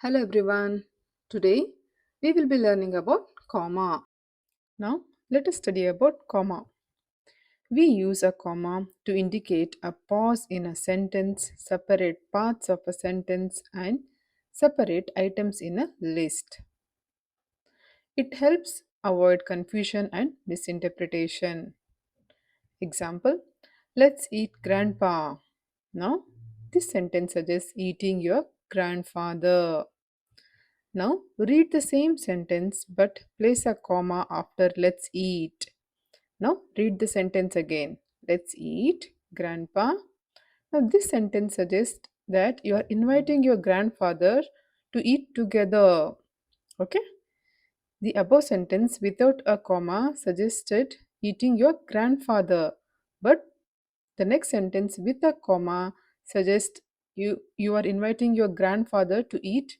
Hello everyone. Today we will be learning about comma. Now let us study about comma. We use a comma to indicate a pause in a sentence, separate parts of a sentence and separate items in a list. It helps avoid confusion and misinterpretation. Example: let's eat grandpa. Now this sentence suggests eating your grandfather. Now read the same sentence but place a comma after let's eat. Now read the sentence again. Let's eat, grandpa. Now this sentence suggests that you are inviting your grandfather to eat together. Okay? The above sentence without a comma suggested eating your grandfather, but the next sentence with a comma suggests you are inviting your grandfather to eat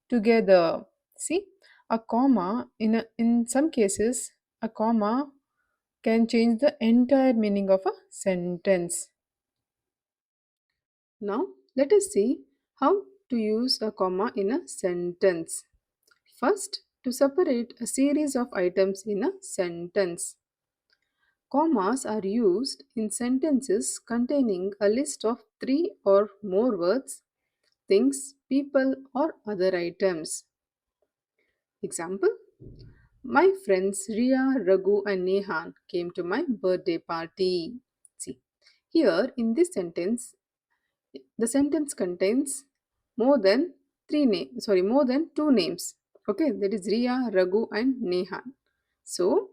together. See, a comma in some cases a comma can change the entire meaning of a sentence. Now let us see how to use a comma in a sentence. First, to separate a series of items in a sentence. Commas are used in sentences containing a list of three or more words, things, people, or other items. Example: my friends Ria, Raghu, and Nehan came to my birthday party. See, here in this sentence, the sentence contains more than more than two names. Okay, that is Ria, Raghu, and Nehan. So,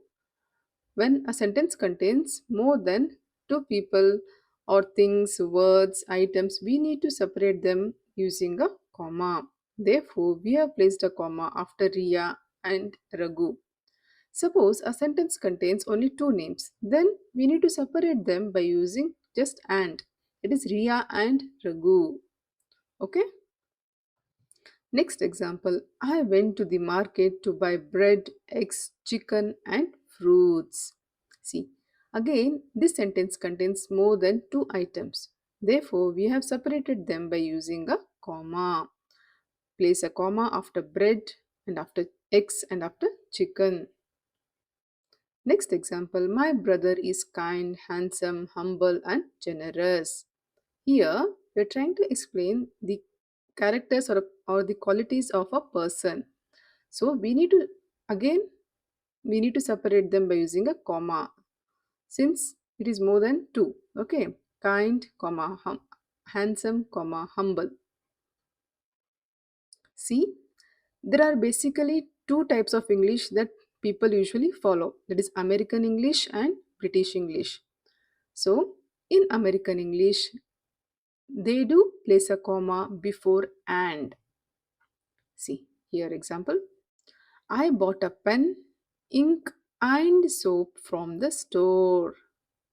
when a sentence contains more than two people or things, words, items, we need to separate them using a comma. Therefore, we have placed a comma after Riya and Raghu. Suppose a sentence contains only two names, then we need to separate them by using just and. It is Riya and Raghu. Okay? Next example: I went to the market to buy bread, eggs, chicken, and fruits. See, again, this sentence contains more than two items. Therefore, we have separated them by using a comma. Place a comma after bread and after eggs and after chicken. Next example: my brother is kind, handsome, humble, and generous. Here, we're trying to explain the characters or the qualities of a person. So again we need to separate them by using a comma since it is more than two. Okay, kind, comma, handsome, comma, humble. See, there are basically two types of English that people usually follow. That is American English and British English. So in American English, they do place a comma before and. See here example: I bought a pen, ink, and soap from the store.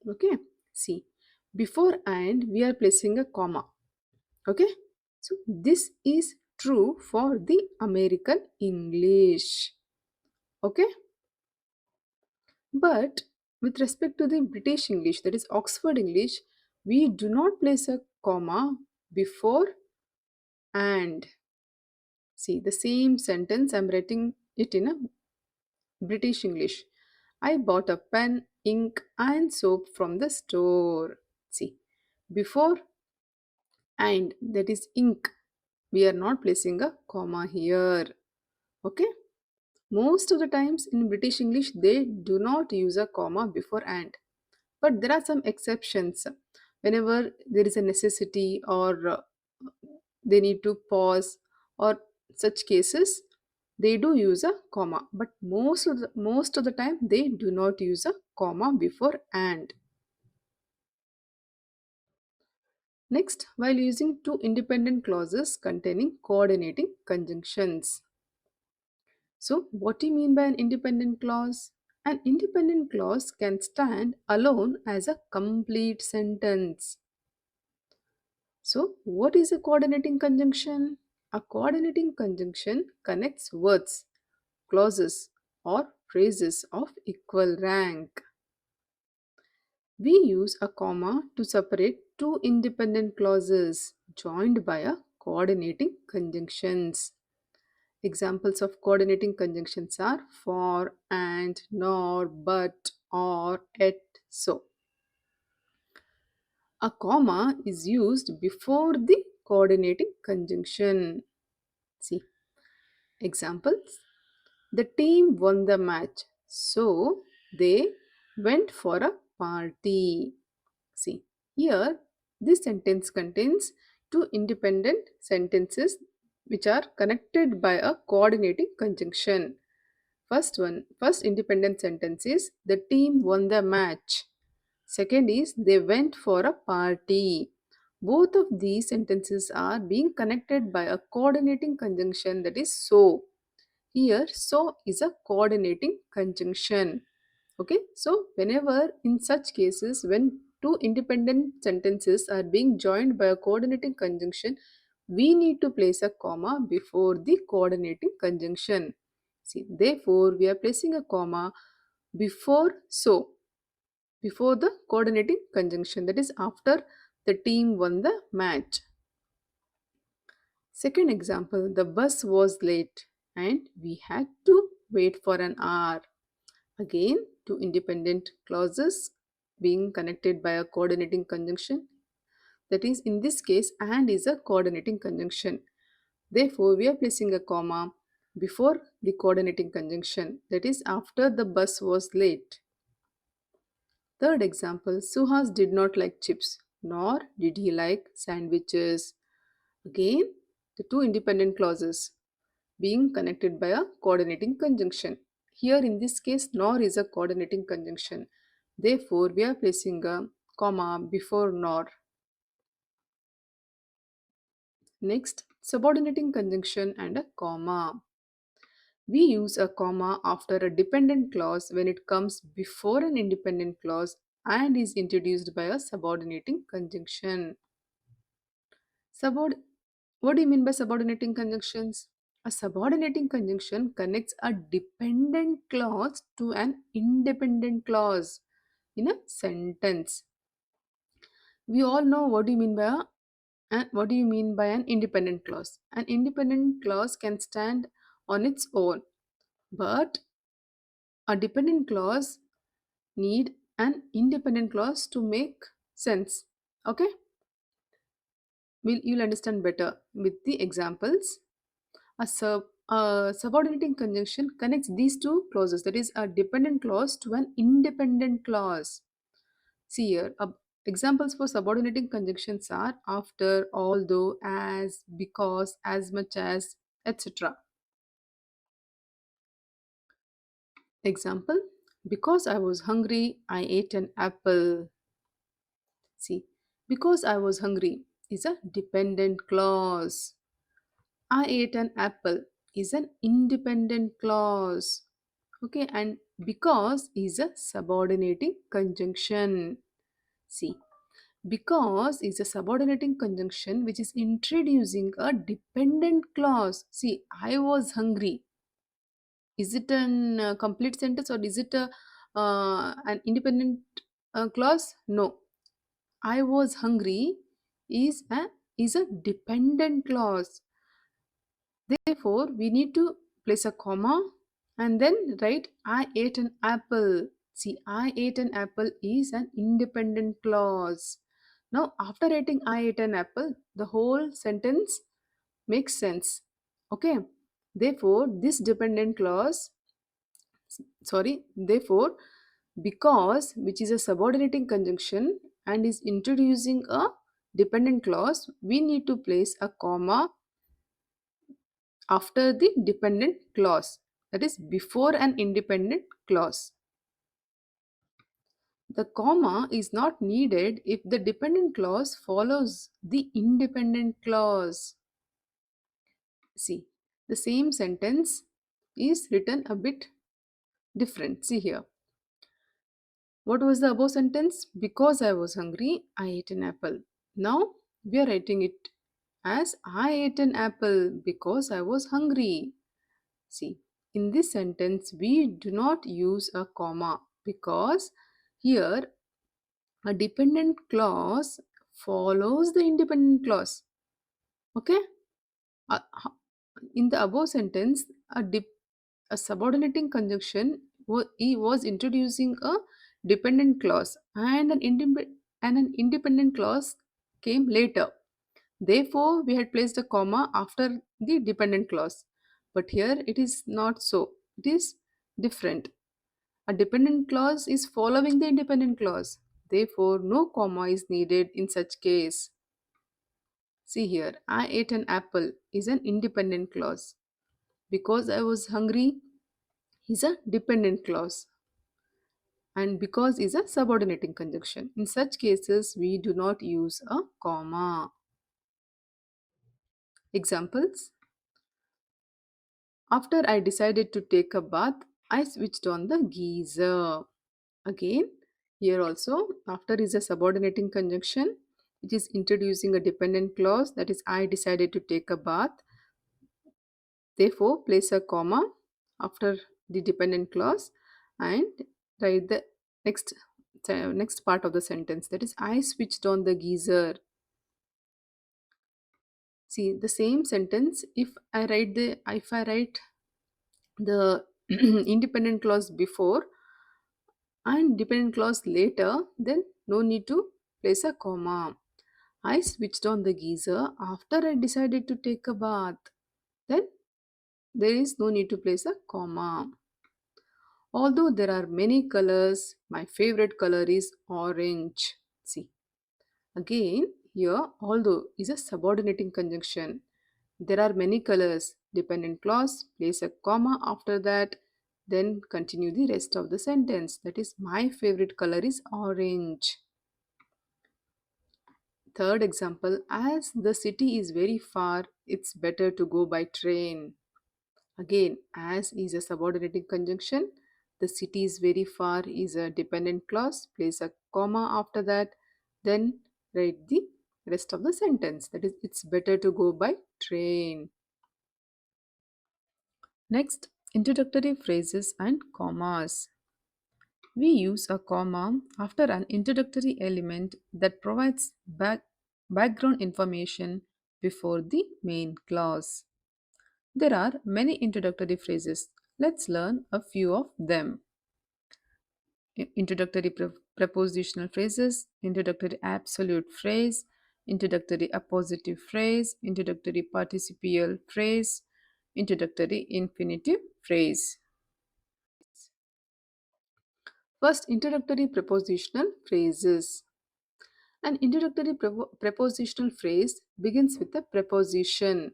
Okay, see, before and we are placing a comma. Okay, so this is true for the American English. Okay, but with respect to the British English, that is Oxford English, we do not place a comma before and. See, the same sentence I'm writing it in a British English. I bought a pen, ink, and soap from the store. See, before and, that is ink, we are not placing a comma here. Okay? Most of the times in British English, they do not use a comma before and. But there are some exceptions. Whenever there is a necessity or they need to pause or such cases, they do use a comma, but most of the time they do not use a comma before and. Next, while using two independent clauses containing coordinating conjunctions. So what do you mean by an independent clause? An independent clause can stand alone as a complete sentence. So what is a coordinating conjunction? A coordinating conjunction connects words, clauses, or phrases of equal rank. We use a comma to separate two independent clauses joined by a coordinating conjunctions. Examples of coordinating conjunctions are for, and, nor, but, or, et, so. A comma is used before the coordinating conjunction. See, examples. The team won the match, so they went for a party. See, here this sentence contains two independent sentences which are connected by a coordinating conjunction. First independent sentence is the team won the match. Second is they went for a party. Both of these sentences are being connected by a coordinating conjunction, that is so. Here, so is a coordinating conjunction. Okay, so whenever in such cases, when two independent sentences are being joined by a coordinating conjunction, we need to place a comma before the coordinating conjunction. See, therefore, we are placing a comma before so, before the coordinating conjunction, that is after the team won the match. Second example, the bus was late and we had to wait for an hour. Again, two independent clauses being connected by a coordinating conjunction. That is, in this case, and is a coordinating conjunction. Therefore, we are placing a comma before the coordinating conjunction. That is, after the bus was late. Third example, Suhas did not like chips, nor did he like sandwiches. Again, the two independent clauses being connected by a coordinating conjunction. Here in this case, nor is a coordinating conjunction. Therefore, we are placing a comma before nor. Next, subordinating conjunction and a comma. We use a comma after a dependent clause when it comes before an independent clause and is introduced by a subordinating conjunction. Subord- what do you mean by subordinating conjunctions? A subordinating conjunction connects a dependent clause to an independent clause in a sentence. We all know what do you mean by what do you mean by an independent clause? An independent clause can stand on its own, but a dependent clause need an independent clause to make sense. Okay, you'll understand better with the examples. A subordinating conjunction connects these two clauses, that is, a dependent clause to an independent clause. See here, examples for subordinating conjunctions are after, although, as, because, as much as, etc. Example, because I was hungry, I ate an apple. See, because I was hungry is a dependent clause. I ate an apple is an independent clause. Okay, and because is a subordinating conjunction. See, because is a subordinating conjunction which is introducing a dependent clause. See, I was hungry. Is it an complete sentence or is it an independent clause? No. I was hungry is a dependent clause. Therefore, we need to place a comma and then write I ate an apple. See, I ate an apple is an independent clause. Now, after writing I ate an apple, the whole sentence makes sense. Okay. Therefore, this dependent clause, therefore, because, which is a subordinating conjunction and is introducing a dependent clause, we need to place a comma after the dependent clause, that is before an independent clause. The comma is not needed if the dependent clause follows the independent clause. See, the same sentence is written a bit different. See here, what was the above sentence? Because I was hungry, I ate an apple. Now we are writing it as I ate an apple because I was hungry. See, in this sentence, we do not use a comma because here a dependent clause follows the independent clause. Okay? In the above sentence, a subordinating conjunction he was introducing a dependent clause and an independent clause came later. Therefore, we had placed a comma after the dependent clause. But here it is not so. It is different. A dependent clause is following the independent clause. Therefore, no comma is needed in such case. See here, I ate an apple is an independent clause. Because I was hungry is a dependent clause. And because is a subordinating conjunction. In such cases, we do not use a comma. Examples: after I decided to take a bath, I switched on the geyser. Again, here also, after is a subordinating conjunction, which is introducing a dependent clause, that is, I decided to take a bath. Therefore, place a comma after the dependent clause and write the next next part of the sentence, that is, I switched on the geyser. See the same sentence, if I write the independent clause before and dependent clause later, then no need to place a comma. I switched on the geyser after I decided to take a bath. Then there is no need to place a comma. Although there are many colors, my favorite color is orange. See, again, here although is a subordinating conjunction. There are many colors. Dependent clause, place a comma after that, then continue the rest of the sentence. That is, my favorite color is orange. Third example, as the city is very far, it's better to go by train. Again, as is a subordinating conjunction, the city is very far is a dependent clause, place a comma after that, then write the rest of the sentence. That is, it's better to go by train. Next, introductory phrases and commas. We use a comma after an introductory element that provides background information before the main clause. There are many introductory phrases. Let's learn a few of them. Introductory prepositional phrases, introductory absolute phrase, introductory appositive phrase, introductory participial phrase, introductory infinitive phrase. First, introductory prepositional phrases. An introductory prepositional phrase begins with a preposition.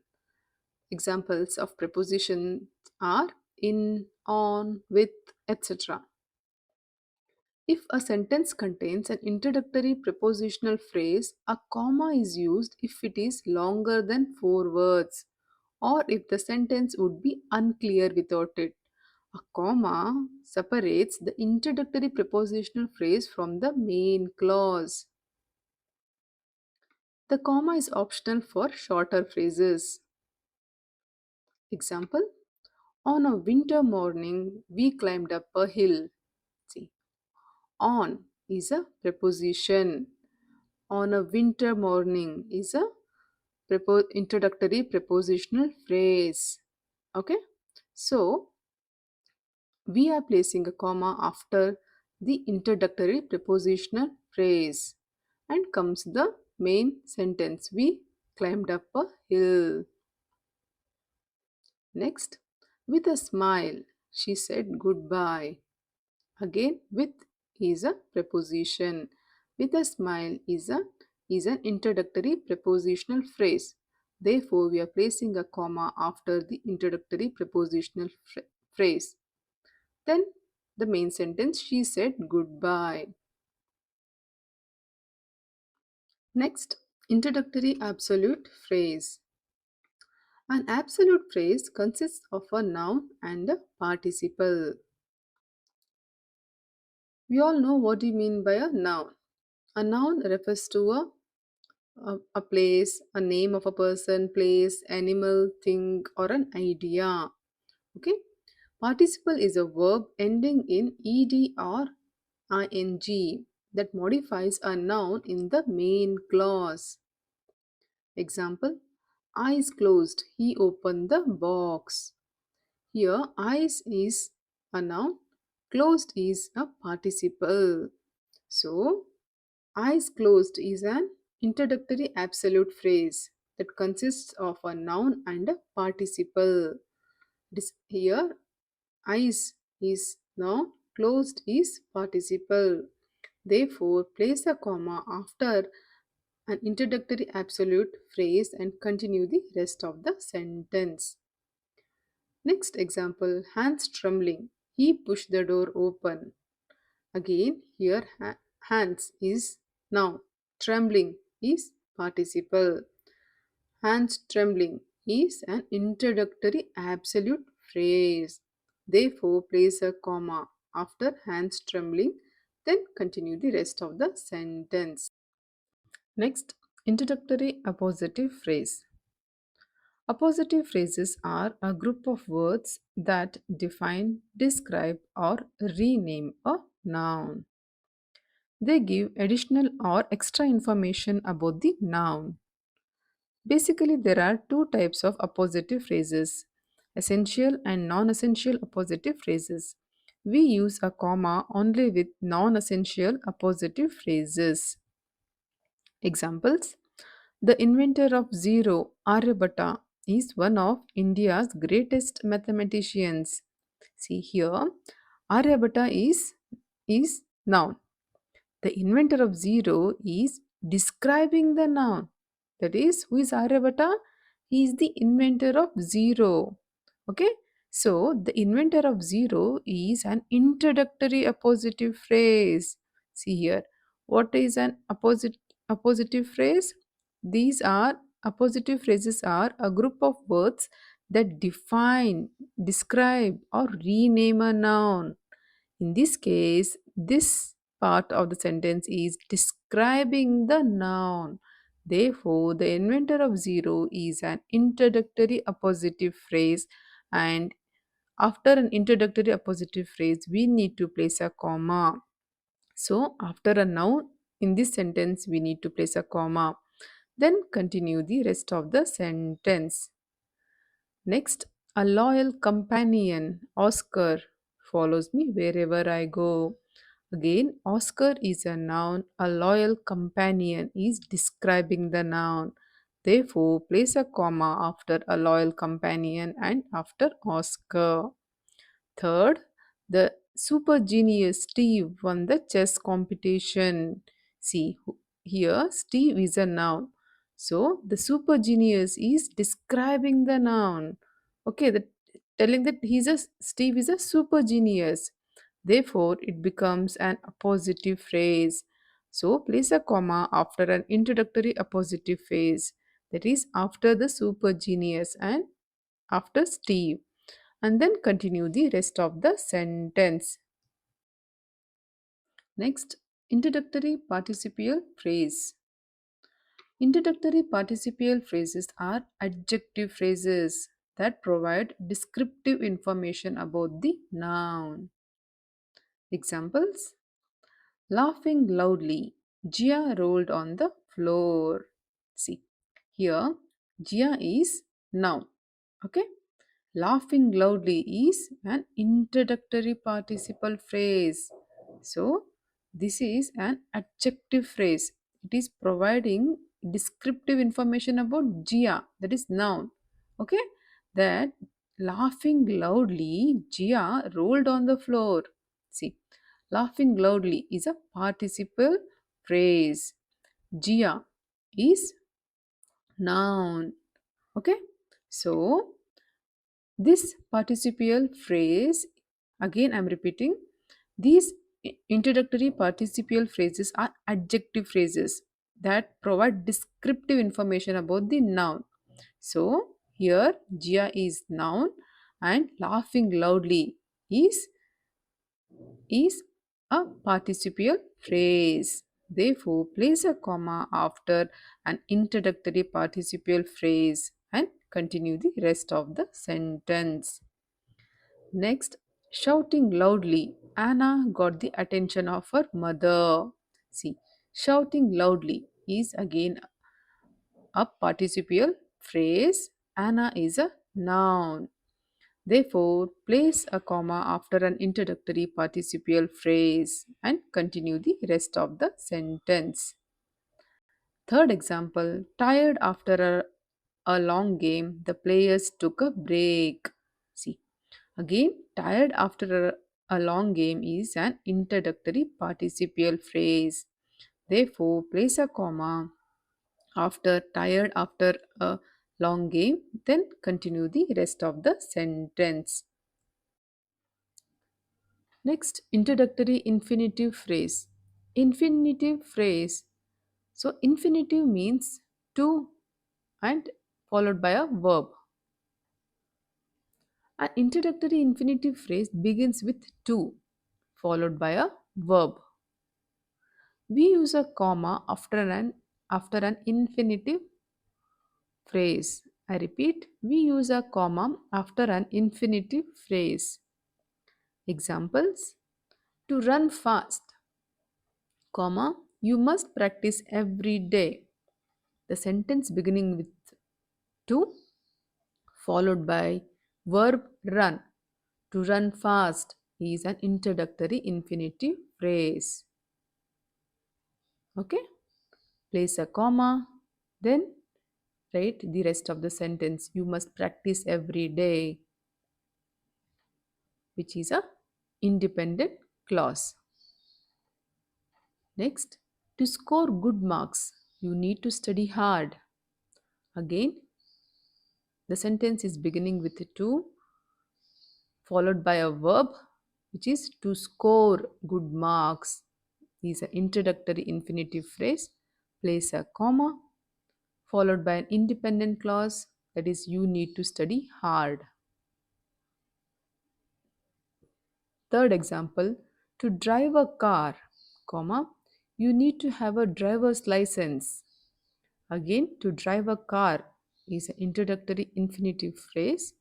Examples of prepositions are in, on, with, etc. If a sentence contains an introductory prepositional phrase, a comma is used if it is longer than four words or if the sentence would be unclear without it. A comma separates the introductory prepositional phrase from the main clause. The comma is optional for shorter phrases. Example: on a winter morning, we climbed up a hill. See, on is a preposition. On a winter morning is a introductory prepositional phrase. Okay, so we are placing a comma after the introductory prepositional phrase and comes the main sentence. We climbed up a hill. Next, with a smile, she said goodbye. Again, with is a preposition. With a smile is an introductory prepositional phrase. Therefore, we are placing a comma after the introductory prepositional phrase. Then the main sentence, she said goodbye. Next, introductory absolute phrase. An absolute phrase consists of a noun and a participle. We all know what we mean by a noun. A noun refers to a place, a name of a person, place, animal, thing, or an idea. Okay. Participle is a verb ending in ed or ing that modifies a noun in the main clause. Example: Eyes closed, he opened the box. Here, eyes is a noun, closed is a participle. So, eyes closed is an introductory absolute phrase that consists of a noun and a participle. Here, eyes is noun, closed is participle. Therefore, place a comma after an introductory absolute phrase and continue the rest of the sentence. Next example, hands trembling. He pushed the door open. Again, here hands is noun. Trembling is participle. Hands trembling is an introductory absolute phrase. Therefore, place a comma after hands trembling, then continue the rest of the sentence. Next, introductory appositive phrase. Appositive phrases are a group of words that define, describe, or rename a noun. They give additional or extra information about the noun. Basically, there are two types of appositive phrases, essential and non essential appositive phrases. We use a comma only with non essential appositive phrases. Examples: the inventor of zero, Aryabhatta, is one of India's greatest mathematicians. See here, Aryabhatta is noun. The inventor of zero is describing the noun. That is, who is Aryabhatta? He is the inventor of zero. Okay, so the inventor of zero is an introductory appositive phrase. See here, what is an appositive phrase? These are appositive phrases are a group of words that define, describe, or rename a noun. In this case, this part of the sentence is describing the noun. Therefore, the inventor of zero is an introductory appositive phrase, and after an introductory appositive phrase, we need to place a comma. So, after a noun in this sentence, we need to place a comma. Then continue the rest of the sentence. Next, a loyal companion, Oscar, follows me wherever I go. Again, Oscar is a noun, a loyal companion is describing the noun. Therefore, place a comma after a loyal companion and after Oscar. Third, the super genius Steve won the chess competition. See here, Steve is a noun. So the super genius is describing the noun. Okay, telling that Steve is a super genius. Therefore, it becomes an appositive phrase. So place a comma after an introductory appositive phrase. That is after the super genius and after Steve, and then continue the rest of the sentence. Next, introductory participial phrase. Introductory participial phrases are adjective phrases that provide descriptive information about the noun. Examples: laughing loudly, Gia rolled on the floor. See, here Gia is noun. Okay, laughing loudly is an introductory participle phrase. So, this is an adjective phrase. It is providing descriptive information about Gia, that is noun. Okay, that laughing loudly, Gia rolled on the floor. See, laughing loudly is a participle phrase. Gia is noun. Okay, so this participial phrase, again I'm repeating, these introductory participial phrases are adjective phrases that provide descriptive information about the noun. So here Gia is noun and laughing loudly is a participial phrase. Therefore, place a comma after an introductory participial phrase and continue the rest of the sentence. Next, shouting loudly, Anna got the attention of her mother. See, shouting loudly is again a participial phrase, Anna is a noun. Therefore, place a comma after an introductory participial phrase and continue the rest of the sentence. Third example, tired after a long game, the players took a break. See, again, tired after a long game is an introductory participial phrase. Therefore, place a comma after tired after a long game, then continue the rest of the sentence. Next, introductory infinitive phrase. Infinitive phrase. So, infinitive means to and followed by a verb. An introductory infinitive phrase begins with to followed by a verb. We use a comma after an infinitive phrase. I repeat, we use a comma after an infinitive phrase. Examples: to run fast, comma, you must practice every day. The sentence beginning with to followed by verb run. To run fast is an introductory infinitive phrase. Okay? Place a comma, then write the rest of the sentence. You must practice every day, which is a independent clause. Next, to score good marks, you need to study hard. Again, the sentence is beginning with to followed by a verb, which is to score good marks. Is an introductory infinitive phrase. Place a comma followed by an independent clause, that is you need to study hard. Third example, to drive a car, comma, you need to have a driver's license. Again, to drive a car is an introductory infinitive phrase.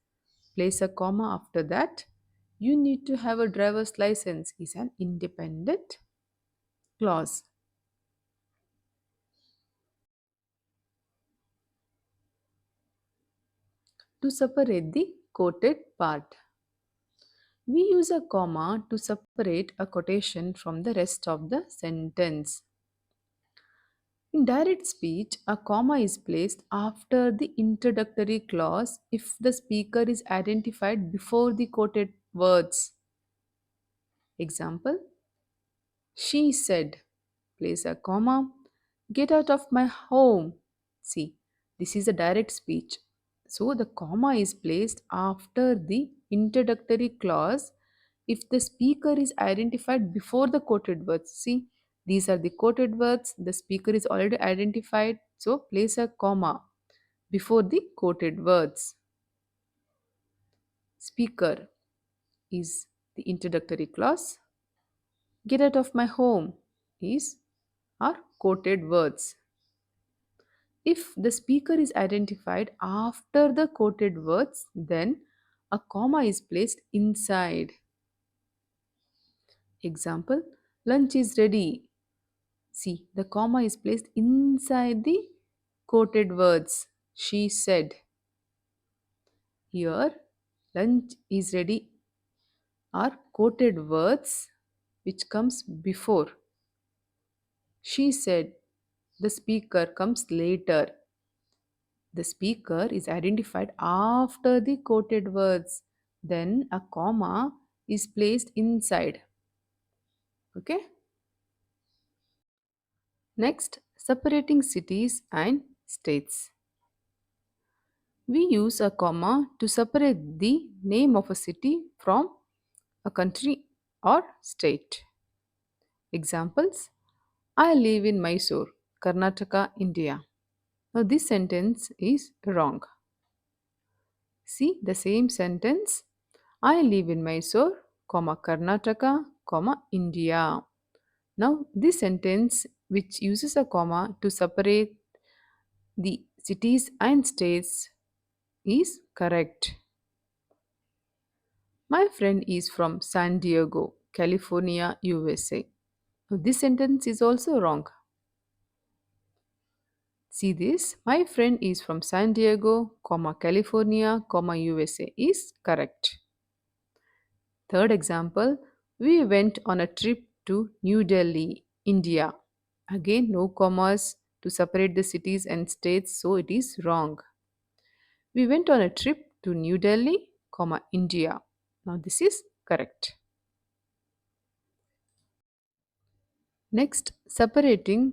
Place a comma after that. You need to have a driver's license is an independent clause. To separate the quoted part, we use a comma to separate a quotation from the rest of the sentence. In direct speech, a comma is placed after the introductory clause if the speaker is identified before the quoted words. Example: she said, place a comma, get out of my home. See, this is a direct speech. So the comma is placed after the introductory clause if the speaker is identified before the quoted words. See, these are the quoted words. The speaker is already identified. So place a comma before the quoted words. Speaker is the introductory clause. Get out of my home is our quoted words. If the speaker is identified after the quoted words, then a comma is placed inside. Example: lunch is ready. See, the comma is placed inside the quoted words. She said. Here, lunch is ready are quoted words which comes before. She said. The speaker comes later. The speaker is identified after the quoted words. Then a comma is placed inside. Okay. Next, separating cities and states. We use a comma to separate the name of a city from a country or state. Examples: I live in Mysore, Karnataka, India. Now, this sentence is wrong. See the same sentence. I live in Mysore, comma Karnataka, comma India. Now, this sentence, which uses a comma to separate the cities and states, is correct. My friend is from San Diego, California, USA. Now, this sentence is also wrong. See this? My friend is from San Diego, California, USA is correct. Third example, we went on a trip to New Delhi, India. Again, no commas to separate the cities and states, so it is wrong. We went on a trip to New Delhi, India. Now this is correct. Next, separating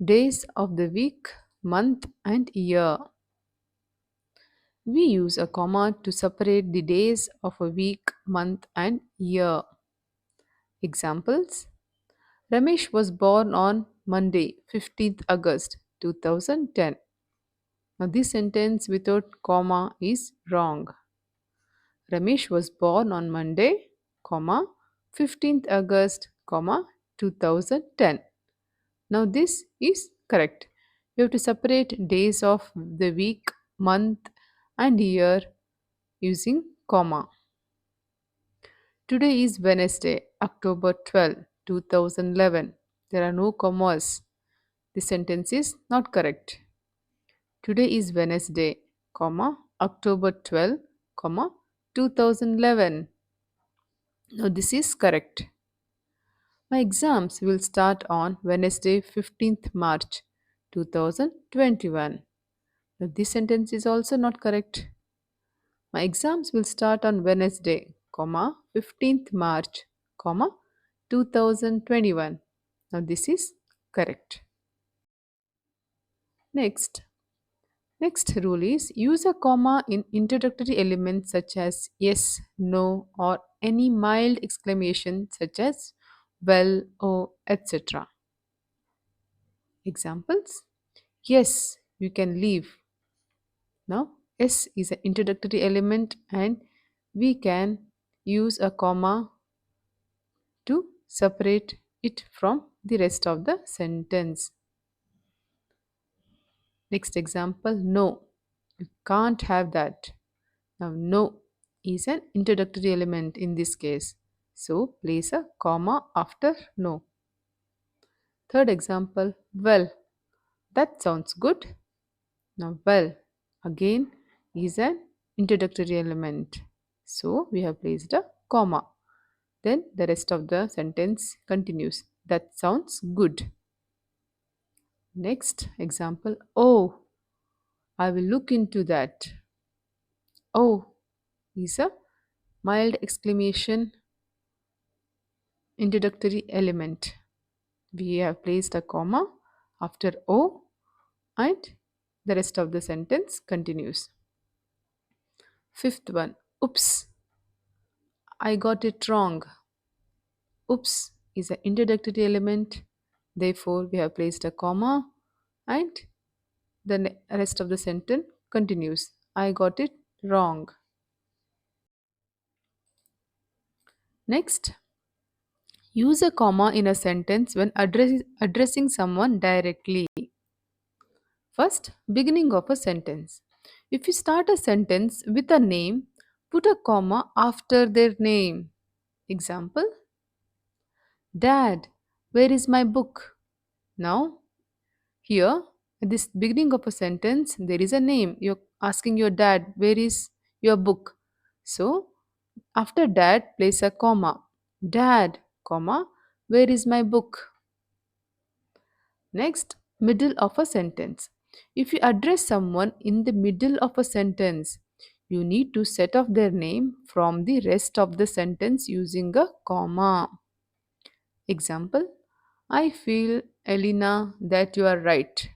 days of the week, month, and year. We use a comma to separate the days of a week, month, and year. Examples: Ramesh was born on Monday, 15th August 2010. Now, this sentence without comma is wrong. Ramesh was born on Monday, 15th August, 2010. Now, this is correct. You have to separate days of the week, month, and year using comma. Today is Wednesday, October 12, 2011. There are no commas. The sentence is not correct. Today is Wednesday, October 12, 2011. Now this is correct. My exams will start on Wednesday, 15th March 2021. Now this sentence is also not correct. My exams will start on Wednesday, 15th March, 2021. Now this is correct. Next, Next rule is use a comma in introductory elements such as yes, no, or any mild exclamation such as well, oh, etc. Examples: Yes, you can leave. Now, S is an introductory element and we can use a comma to separate it from the rest of the sentence. Next example: No, you can't have that. Now, no is an introductory element in this case. So, place a comma after no. Third example, well, that sounds good. Now, well, again, is an introductory element. So, we have placed a comma. Then the rest of the sentence continues. That sounds good. Next example, oh, I will look into that. Oh is a mild exclamation introductory element. We have placed a comma after O and the rest of the sentence continues. Fifth one, oops, I got it wrong. Oops is an introductory element. Therefore, we have placed a comma and the rest of the sentence continues. I got it wrong. Next, use a comma in a sentence when addressing someone directly. First, beginning of a sentence. If you start a sentence with a name, put a comma after their name. Example: Dad, where is my book? Now, here, at this beginning of a sentence, there is a name. You're asking your dad, where is your book? So, after dad, place a comma. Dad, where is my book? Next, middle of a sentence. If you address someone in the middle of a sentence, you need to set off their name from the rest of the sentence using a comma. Example: I feel, Elena, that you are right.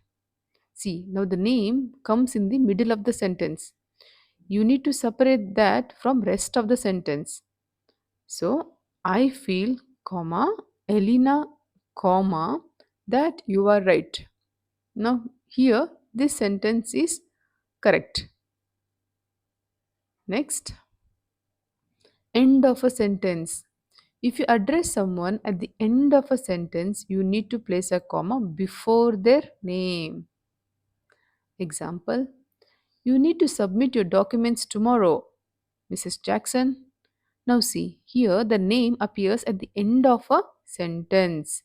See, now the name comes in the middle of the sentence. You need to separate that from rest of the sentence. So, I feel, Elena, that you are right. Now, here this sentence is correct. Next, end of a sentence. If you address someone at the end of a sentence, you need to place a comma before their name. Example: You need to submit your documents tomorrow, Mrs. Jackson. Now, see, here the name appears at the end of a sentence.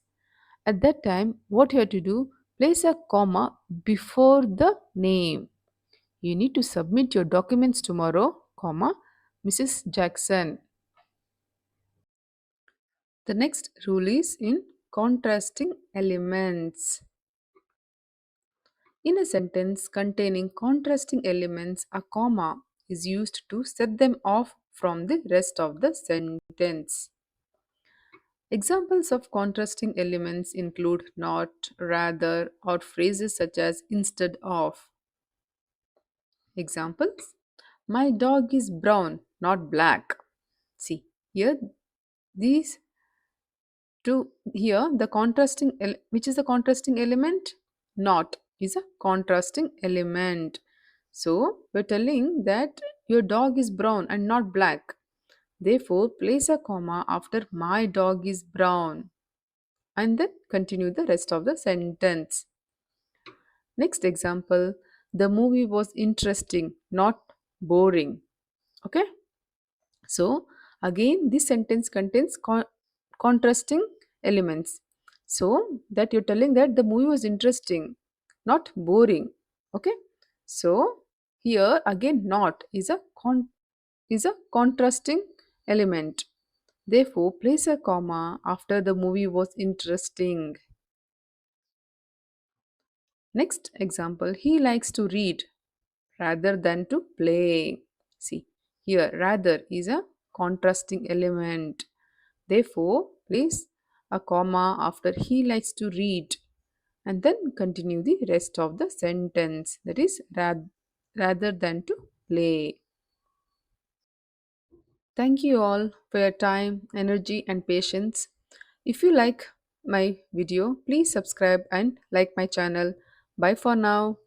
At that time, what you have to do? Place a comma before the name. You need to submit your documents tomorrow, comma, Mrs. Jackson. The next rule is in contrasting elements. In a sentence containing contrasting elements, a comma is used to set them off from the rest of the sentence. Examples of contrasting elements include not, rather, or phrases such as instead of. Examples: my dog is brown, not black. See, here these two, here the which is the contrasting element? Not is a contrasting element. So we're telling that your dog is brown and not black. Therefore, place a comma after my dog is brown and then continue the rest of the sentence. Next example: the movie was interesting, not boring. Okay, so again, this sentence contains contrasting elements. So that you're telling that the movie was interesting, not boring. Okay, so here again, not is a contrasting element. Therefore, place a comma after the movie was interesting. Next example: he likes to read rather than to play. See, here rather is a contrasting element. Therefore, place a comma after he likes to read and then continue the rest of the sentence. That is rather than to play. Thank you all for your time, energy, and patience. If you like my video, please subscribe and like my channel. Bye for now.